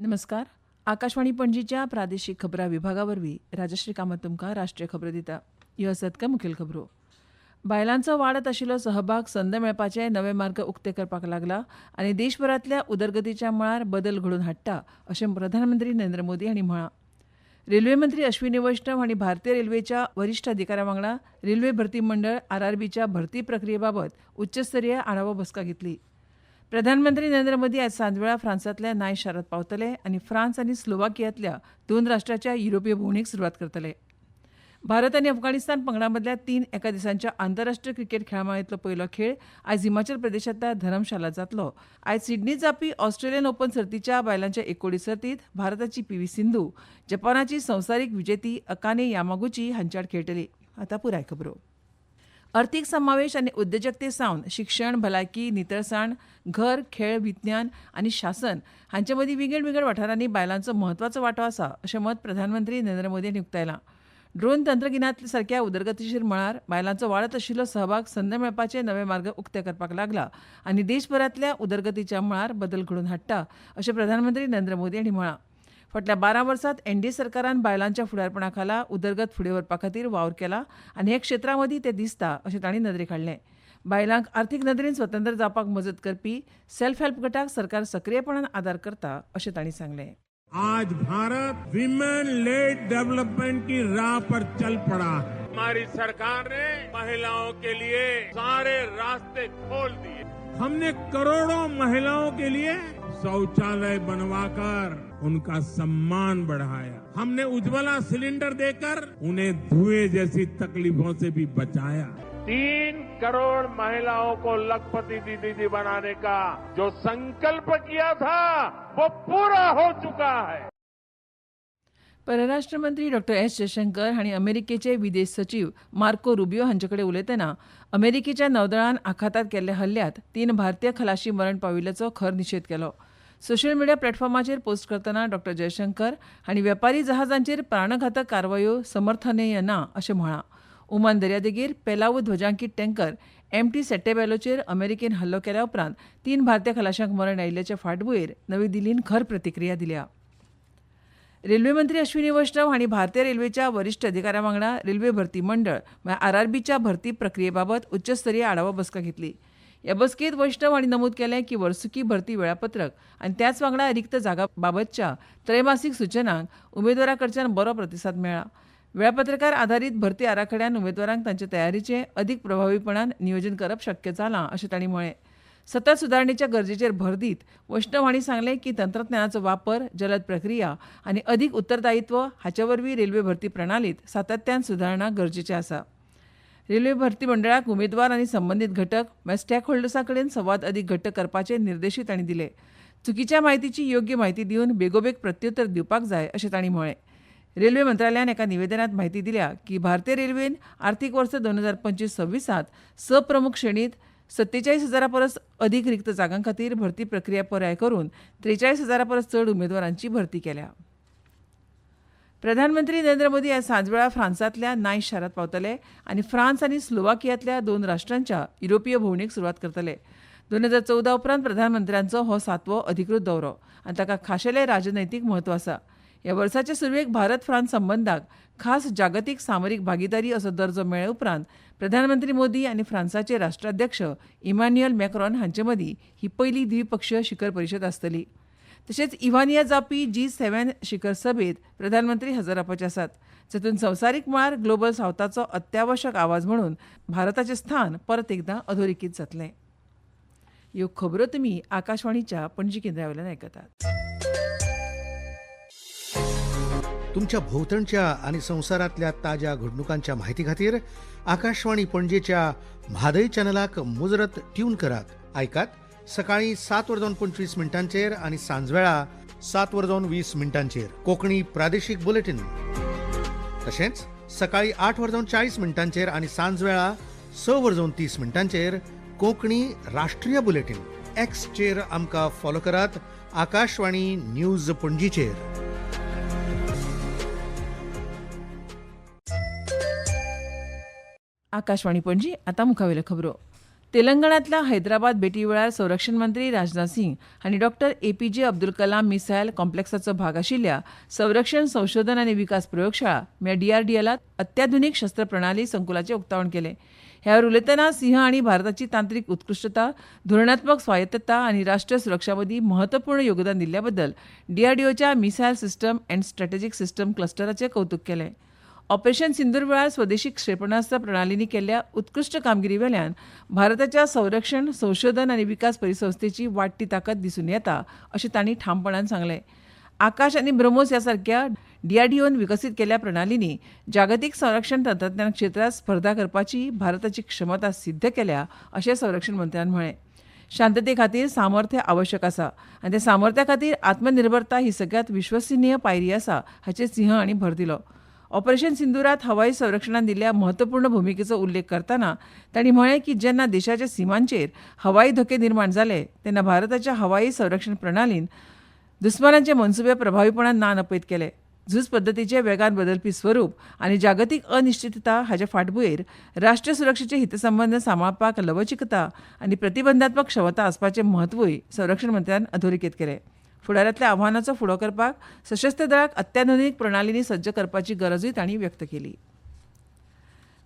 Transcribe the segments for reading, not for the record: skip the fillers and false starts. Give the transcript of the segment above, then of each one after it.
नमस्कार. आकाशवाणी पणजीच्या प्रादेशीक खबरां विभागावरवीं राजश्री कामत तुमकां राष्ट्रीय खबरो दिता. ह्यो आसात कांय मुखेल खबरो. बायलांचो वाडत आशिल्लो सहभाग संद मेळपाचे नवे मार्ग उक्ते करपाक लागला आनी देशभरांतल्या उदरगतीच्या मळार बदल घडोवन हाडटा अशें प्रधानमंत्री नरेंद्र मोदी हांणी म्हळां. रेल्वे मंत्री अश्विनी वैष्णव हांणी भारतीय रेल्वेच्या वरिश्ठ अधिकाऱ्यां वांगडा रेल्वे भरती मंडळ आरआरबीच्या भरती प्रक्रियेबाबत उच्चस्तरीय आढावो बसका घेतली. प्रधानमंत्री नरेंद्र मोदी आज सांजवेळा फ्रांसांतल्या नायस शारांत पावतले आनी फ्रांस आनी स्लोवाकियांतल्या दोन राष्ट्रांच्या युरोपीय भोंवडेक सुरवात करतले. भारत आनी अफगाणिस्तान पंगडा मदल्या 3 एका दिसांच्या आंतरराष्ट्रीय क्रिकेट खेळामाळेंतलो पयलो खेळ आयज हिमाचल प्रदेशांतल्या धरमशालात जातलो. आयज सिडनींत जावपी ऑस्ट्रेलियन ओपन सर्तीच्या बायलांच्या एकोडी सर्तींत भारताची पीव्ही सिंधू जपानाची संवसारीक विजेती अकाने यामागुची हांचे आड खेळटली. आतां पुराय खबरो. अर्थीक समावेश आनी उद्देजकते सावन शिक्षण, भलायकी, नितळसाण, घर, खेळ, विज्ञान आनी शासन हांचे मदीं विंगड वाठारांनी बायलांचो म्हत्वाचो वांटो आसा अशें मत प्रधानमंत्री नरेंद्र मोदी हांणी उक्तायलां. ड्रोन तंत्रगिन्यान सारक्या उदरगतीशीर मळार बायलांचो वाडत आशिल्लो सहभाग संद मेळपाचे नवे मार्ग उक्ते करपाक लागला आनी देशभरांतल्या उदरगतीच्या मळार बदल घडोवन हाडटा अशें प्रधानमंत्री नरेंद्र मोदी हांणी म्हळां. फाटल्या 12 वर्सांत एनडीए सरकारान बायलांच्या फुडारपणा खाला उदरगत फुडें व्हरपा खातीर वावर केला आनी हे क्षेत्रां मदीं तें दिसता अशें तांणी नदरेक हाडलें. बायलांक आर्थीक नदरेन स्वतंत्र जावपाक मजत करपी सेल्फ हेल्प गटाक सरकार सक्रीयपणान आदार करता अशें तांणी सांगलें. आज भारत विमेन लेड डेवलपमेंट की राह पर चल पड़ा. हमारी सरकार ने महिलाओं के लिए सारे रास्ते खोल दिए. हमने करोड़ों महिलाओं के लिए शौचालय बनवाकर उनका सम्मान बढ़ाया. हमने उज्ज्वला सिलेंडर देकर उन्हें धुएं जैसी तकलीफों से भी बचाया. 3 करोड़ महिलाओं को लखपति दीदी बनाने का जो संकल्प किया था वो पूरा हो चुका है. परराष्ट्र मंत्री डॉ. एस जयशंकर हांणी अमेरिकेचे विदेश सचिव मार्को रुबियो हांचे कडेन उलयतना अमेरिकेच्या नौदळान आखातांत केल्ल्या हल्ल्यांत 3 भारतीय खलाशी मरण पाविल्ल्याचो खर निशेध केलो. सोशल मिडिया प्लॅटफॉर्माचेर पोस्ट करतना डॉ. जयशंकर हांणी वेपारी जहाजांचेर प्राणघातक कारवायो समर्थनीय ना अशें म्हळां. ओमान दर्यादेगेर पेलावू ध्वजांकीत टँकर एमटी सेट्टेबेलोचेर अमेरिकेन हल्लो केल्या उपरांत 3 भारतीय खलाशांक मरण आयिल्ल्याचे फाटभुंयेर नवी दिल्लीन खर प्रतिक्रिया दिल्या. रेल्वे मंत्री अश्विनी वैष्णव हांणी भारतीय रेल्वेच्या वरिश्ठ अधिकाऱ्यां वांगडा रेल्वे भरती मंडळ आरआरबीच्या भरती प्रक्रियेबाबत उच्चस्तरीय आढावो बसका घेतली. ह्या बसकेंत वैष्णव हांणी नमूद केलें की वर्सुकी भरती वेळापत्रक आनी त्याच वांगडा रिक्त जागा बाबतच्या त्रैमासीक सूचनांक उमेदवारां कडच्यान बरो प्रतिसाद मेळ्ळा. वेळापत्रकार आधारीत भरती आराखड्यान उमेदवारांक तांचे तयारीचें अदीक प्रभावीपणान नियोजन करप शक्य जालां अशें तांणी म्हळें. सतत सुदारणेच्या गरजेचेर भर दीत वैष्णव हांणी सांगलें की तंत्रज्ञानाचो वापर, जलद प्रक्रिया आनी अदीक उत्तरदायित्व हाचे वरवीं रेल्वे भरती प्रणालींत सातत्यान सुदारणा गरजेचें आसा. रेल्वे भरती मंडळाक उमेदवार आनी संबंदीत घटक स्टॅक होल्डर्सां कडेन संवाद अदीक घट्ट करपाचे निर्देशूय तांणी दिले. चुकीच्या म्हायतीची योग्य म्हायती दिवन बेगोबेग प्रत्युत्तर दिवपाक जाय अशें तांणी म्हळें. रेल्वे मंत्रालयान एका निवेदनांत म्हायती दिल्या की भारतीय रेल्वेन आर्थीक वर्स 2025-26 स प्रमुख श्रेणींत 47,000 परस अदीक रिक्त जागां खातीर भरती प्रक्रिया पुराय करून 43,000 परस चड उमेदवारांची भरती केल्या. प्रधानमंत्री नरेंद्र मोदी आज सांजवेळा फ्रांसांतल्या नायस शारांत पावतले आनी फ्रांस आनी स्लोवाकियांतल्या 2 राष्ट्रांच्या युरोपीय भोंवडेक सुरवात करतले. 2014 उपरांत प्रधानमंत्र्यांचो हो 7वो अधिकृत दौरो आनी ताका खाशेलें राजनैतीक म्हत्व आसा. ह्या वर्साचे सुरवेक भारत फ्रांस संबंदाक खास जागतीक सामरीक भागीदारी असो दर्जो मेळ्ळे उपरांत प्रधानमंत्री मोदी आनी फ्रांसाचे राष्ट्राध्यक्ष इमॅन्युएल मॅक्रोन हांचे मदीं ही पयली द्विपक्षीय शिखर परिशद आसतली. तशेंच इव्हानिया जावपी G7 शिखर सभेत प्रधानमंत्री हजर रावपाचे आसात, जातूंत संवसारीक मळार ग्लोबल सावथाचो अत्यावश्यक आवाज म्हणून भारताचें स्थान परत एकदां अधोरेखीत जातलें. ह्यो खबरो तुमी आकाशवाणीच्या पणजी केंद्रावयल्यान आयकतात. तुमच्या भोवतणच्या आणि संवसारांतल्या ताज्या घडणुकांच्या म्हायती खातीर आकाशवाणी पणजेच्या म्हादय चॅनलाक मुजरत ट्यून करात. आयकात सकाळीं 7:25 आनी सांजवेळा 7:20 कोंकणी प्रादेशीक बुलेटिन. तशेंच सकाळीं 8:40 आनी सांजवेळा 6:30 कोंकणी राष्ट्रीय बुलेटिन. एक्सचेर आमकां फॉलो करात. आकाशवाणी न्यूज पणजीचेर. आकाशवाणी पणजी आतां मुखावेल्यो खबरो. तेलंगणांतल्या हैदराबाद भेटी वेळार संरक्षण मंत्री राजनाथ सिंग हांणी doctor APJ Abdul Kalam missile कॉम्प्लेक्साचो भाग आशिल्ल्या संरक्षण संशोधन आनी विकास प्रयोगशाळा म्हळ्यार DRDLात अत्याधुनीक शस्त्र प्रणाली संकुलाचें उक्तावण केलें. ह्या वेळार उलयतना सिंह हांणी भारताची तांत्रीक उत्कृश्टता, धोरणात्मक स्वायत्तता आनी राष्ट्रीय सुरक्षा मदीं महत्वपूर्ण योगदान दिल्ल्या बद्दल DRDOच्या missile system and strategic system क्लस्टराचें कौतुक केलें. ऑपरेशन सिंदूर वेळार स्वदेशी क्षेपणास्त्र प्रणालींनी केल्ल्या उत्कृश्ट कामगिरी वेल्यान भारताच्या संरक्षण संशोधन आनी विकास परिसंस्थेची वाडटी ताकद दिसून येता अशें तांणी ठामपणान सांगलें. आकाश आनी ब्रह्मोस ह्या सारक्या DRDOन विकसीत केल्ल्या प्रणालींनी जागतीक संरक्षण तंत्रज्ञान क्षेत्रांत स्पर्धा करपाची भारताची क्षमता सिद्ध केल्या अशें संरक्षण मंत्र्यान म्हळें. शांतते खातीर सामर्थ्य आवश्यक आसा आनी त्या सामर्थ्या खातीर आत्मनिर्भरता ही सगळ्यांत विश्वसनीय पायरी आसा हाचेर सिंह हांणी भर दिलो. ऑपरेशन सिंदुरात हवाई संरक्षणान दिल्ल्या म्हत्वपूर्ण भुमिकेचो उल्लेख करतना तांणी म्हळें की जेन्ना देशाच्या सीमांचेर हवाई धोके निर्माण जाले तेन्ना भारताच्या हवाई संरक्षण प्रणालीन दुस्मानांचे मनसुबे प्रभावीपणान ना नपयत केले. झूज पद्दतीचे वेगान बदलपी स्वरूप आनी जागतीक अनिश्चितता हाच्या फाटभुंयेर राष्ट्रीय सुरक्षेचे हितसंबंद सांबाळपाक लवचिकता आनी प्रतिबंधात्मक क्षमता आसपाचें म्हत्वूय संरक्षण मंत्र्यान अधोरेखीत केलें. फुडारांतल्या आव्हानाचो फुडो करपाक सशस्त्र दळाक अत्याधुनीक प्रणालींनी सज्ज करपाची गरजूय तांणी व्यक्त केली.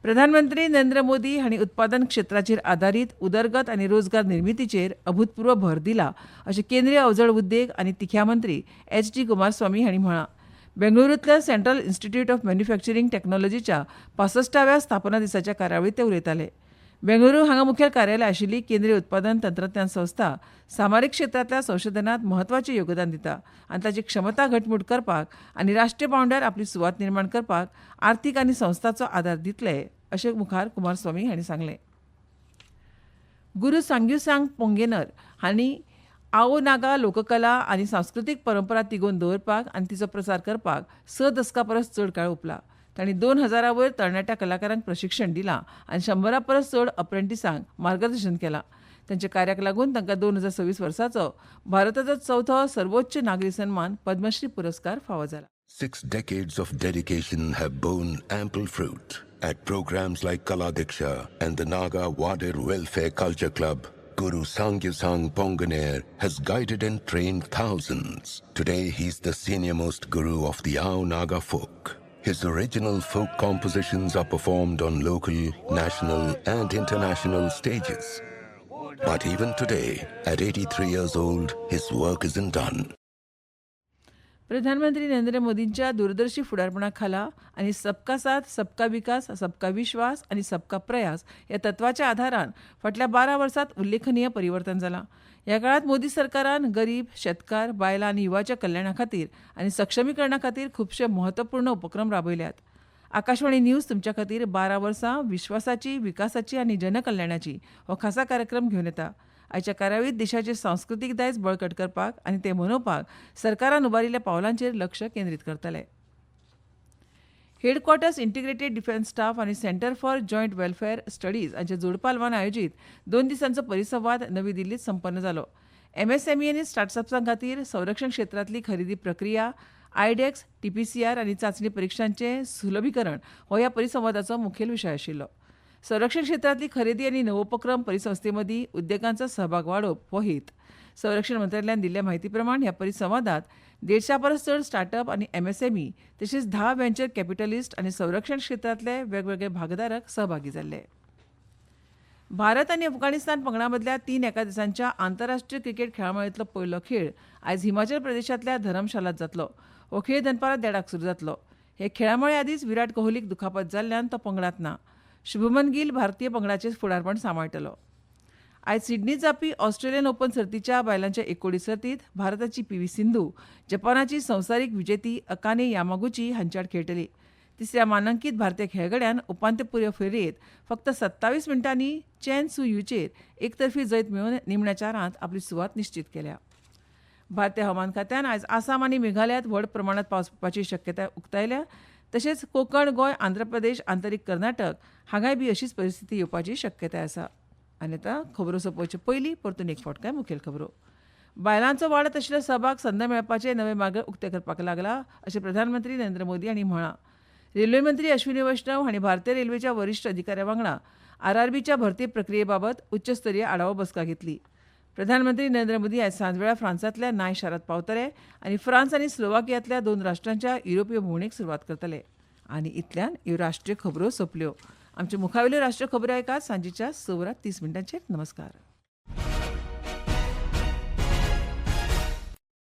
प्रधानमंत्री नरेंद्र मोदी हांणी उत्पादन क्षेत्राचेर आदारीत उदरगत आनी रोजगार निर्मितीचेर अभूतपूर्व भर दिला अशें केंद्रीय अवजड उद्देग आनी तिख्या मंत्री HD कुमारस्वामी हांणी म्हळां. बेंगळुरूंतल्या सेंट्रल इन्स्टिट्यूट ऑफ मॅन्युफॅक्चरिंग टेक्नॉलॉजीच्या 65व्या स्थापना दिसाच्या कार्यावळीत ते उलयताले. बेंगळुरू हांगा मुखेल कार्यालय आशिल्ली केंद्रीय उत्पादन तंत्रज्ञान संस्था सामरीक क्षेत्रांतल्या संशोधनात म्हत्वाचें योगदान दिता आनी ताची क्षमता घटमूट करपाक आनी राष्ट्रीय पांवड्यार आपली सुवात निर्माण करपाक आर्थीक आनी संस्थांचो आदार दितले अशें मुखार कुमारस्वामी हांणी सांगलें. गुरू सांग्युसांग पोंगेनर हांणी आओ नागा लोककला आनी सांस्कृतीक परंपरा तिगोवन दवरपाक आनी तिचो प्रसार करपाक 6 दशकां परस चड काळ उपला. तांणी 2000 वयर तरणाट्या कलाकारांक प्रशिक्षण दिलां आनी 100 परस चड अप्रेंटिसांक मार्गदर्शन केलां. तांच्या कार्याक लागून तांकां 2026 वर्साचो भारताचो चवथो सर्वोच्च नागरी सन्मान पद्मश्री पुरस्कार फावो जाला. 6 decades of dedication have borne ample fruit. At programs like Kala Diksha and the Naga Wadir Welfare Culture Club, Guru Sangyusang Ponganer has guided and trained thousands. Today he's the senior-most guru of the Ao Naga folk. His original folk compositions are performed on local, national and international stages. But even today, at 83 years old, his work isn't done. प्रधानमंत्री नरेंद्र मोदींच्या दूरदर्शी फुडारपणाखाला आनी सबका साथ सबका विकास सबका विश्वास आनी सबका प्रयास ह्या तत्वाच्या आधारान फाटल्या 12 वर्सांत उल्लेखनीय परिवर्तन जालां. ह्या काळांत मोदी सरकारान गरीब, शेतकार, बायलां आनी युवाच्या कल्याणा खातीर आनी सक्षमीकरणा खातीर खुबशे म्हत्वपूर्ण उपक्रम राबयल्यात. आकाशवाणी न्यूज तुमच्या खातीर 12 वर्सां विश्वासाची, विकासाची आनी जनकल्याणाची हो खासा कार्यक्रम घेवन येता. आयच्या कार्यावळीत देशाचें सांस्कृतीक दायज बळकट करपाक आनी तें मनोवपाक सरकारान उबारिल्ल्या पावलांचेर लक्ष केंद्रीत करतले. हेडक्वॉर्टर्स इंटिग्रेटेड डिफेन्स स्टाफ आनी centre for joint welfare studies हांच्या जोडपालवान आयोजीत 2 दिसांचो परिसंवाद नवी दिल्लीत संपन्न जालो. MSME आनी स्टार्टअप्सां खातीर संरक्षण क्षेत्रांतली खरेदी प्रक्रिया, आयडेक्स, TPCR आनी चांचणी परीक्षांचें सुलभीकरण हो ह्या परिसंवादाचो मुखेल विशय आशिल्लो. संरक्षण क्षेत्रांतली खरेदी आनी नवोपक्रम परिसंस्थे मदीं उद्देगांचो सहभाग वाडोवप हो हेत. संरक्षण मंत्रालयान दिल्ल्या म्हायती प्रमाण ह्या परिसंवादात 150 परस चड स्टार्टअप आनी MSME तशेंच 10 व्हेंचर कॅपिटलिस्ट आनी संरक्षण क्षेत्रांतले वेगवेगळे भागधारक सहभागी जाल्ले. भारत आनी अफगाणिस्तान पंगडा मदल्या 3 एका दिसांच्या आंतरराष्ट्रीय क्रिकेट खेळामळींतलो पयलो खेळ आयज हिमाचल प्रदेशांतल्या धरमशालात जातलो. हो खेळ दनपारां 1:30 सुरू जातलो. हे खेळामळे आदींच विराट कोहलीक दुखापत जाल्ल्यान तो पंगडांत ना. शुभमन गिल भारतीय पंगडाचें फुडारपण सांबाळटलो. आयज सिडनींत जावपी ऑस्ट्रेलियन ओपन सर्तीच्या बायलांच्या एकोडी सर्तींत भारताची PV सिंधू जपानाची संवसारीक विजेती अकाने यामागुची हांच्याआड खेळटली. तिसऱ्या मानांकीत भारतीय खेळगड्यान उपांत्यपूर्व फेरयेत फक्त 27 मिनटांनी चेन सू यूचेर एकतर्फी जैत मेळोवन निमण्या चारांत आपली सुवात निश्चित केल्या. भारतीय हवामान खात्यान आयज आसाम आनी मेघालयांत व्हड प्रमाणांत पावस पडपाची शक्यताय उक्तायल्या. तशेंच कोकण, गोंय, आंध्र प्रदेश, आंतरीक कर्नाटक हांगाय बी अशीच परिस्थिती येवपाची शक्यताय आसा. आनी आतां खबरो सोंपोवचे पयलीं परतून एक फावट मुखेल खबरो. बायलांचो वाडत आशिल्लो सहभाग संद मेळपाचे नवे मार्ग उक्ते करपाक लागला अशें प्रधानमंत्री नरेंद्र मोदी हांणी म्हळां. रेल्वे मंत्री अश्विनी वैष्णव हांणी भारतीय रेल्वेच्या वरिश्ठ अधिकाऱ्यां वांगडा आरआरबीच्या भरती प्रक्रियेबाबत उच्चस्तरीय आढावा बसका घेतली. प्रधानमंत्री नरेंद्र मोदी आयज सांजवेळा फ्रांसांतल्या नाय शारांत पावतले आनी फ्रांस आनी स्लोवाकियांतल्या 2 राष्ट्रांच्या युरोपीय भोंवडेक सुरवात करतले. आनी इतल्यान ह्यो राष्ट्रीय खबरो सोंपल्यो. आमचे मुखावेल्यो राष्ट्रीय खबरो आयकात सांजेच्या 6:30 नमस्कार.